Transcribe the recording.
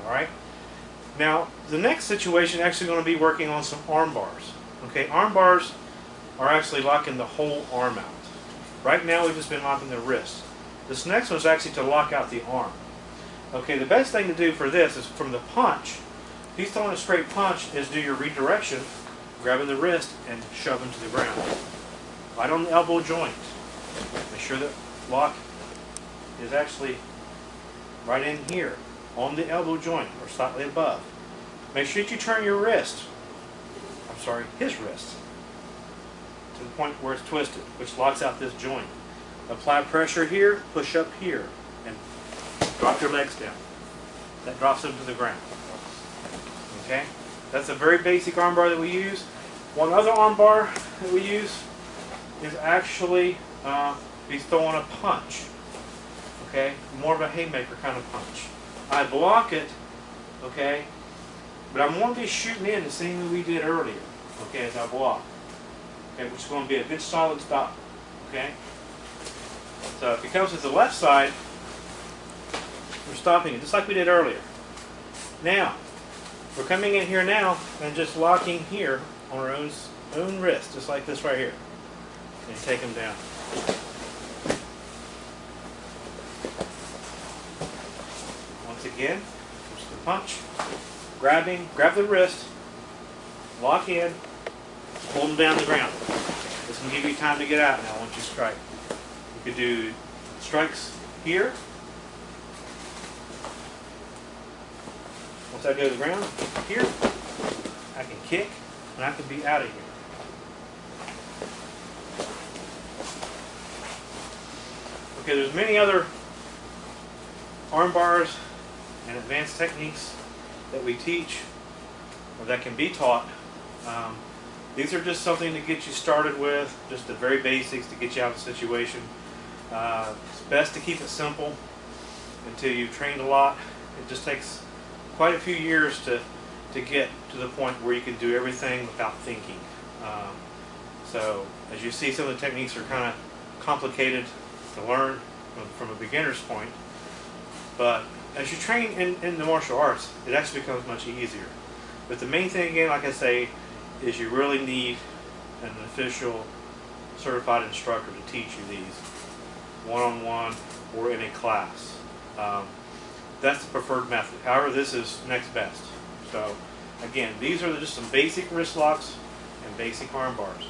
Alright? Now, the next situation is actually going to be working on some arm bars. Okay, arm bars are actually locking the whole arm out. Right now we've just been locking the wrist. This next one is actually to lock out the arm. Okay, the best thing to do for this is from the punch, if he's throwing a straight punch, is do your redirection, grabbing the wrist and shove him to the ground. Right on the elbow joint. Make sure that lock is actually right in here, on the elbow joint, or slightly above. Make sure that you turn your wrist, his wrist, to the point where it's twisted, which locks out this joint. Apply pressure here, push up here, and drop your legs down. That drops them to the ground. Okay? That's a very basic arm bar that we use. One other arm bar that we use is actually he's throwing a punch. Okay? More of a haymaker kind of punch. I block it, okay, but I'm going to be shooting in the same way we did earlier, okay, as I block. Okay, which is going to be a good solid stop. Okay? So if he comes to the left side, we're stopping it just like we did earlier. Now, we're coming in here now and just locking here on our own wrist, just like this right here. And take him down. Once again, push the punch, grab the wrist, lock in, hold him down to the ground. This can give you time to get out now once you strike. You could do strikes here. Once I go to the ground, here, I can kick and I can be out of here. Okay, there's many other arm bars and advanced techniques that we teach or that can be taught. These are just something to get you started with, just the very basics to get you out of the situation. It's best to keep it simple until you've trained a lot. It just takes quite a few years to get to the point where you can do everything without thinking. So as you see, some of the techniques are kind of complicated to learn from a beginner's point, but as you train in the martial arts, it actually becomes much easier. But the main thing, again, like I say, is you really need an official certified instructor to teach you these one-on-one or in a class. That's the preferred method. However, this is next best. So again, these are just some basic wrist locks and basic arm bars.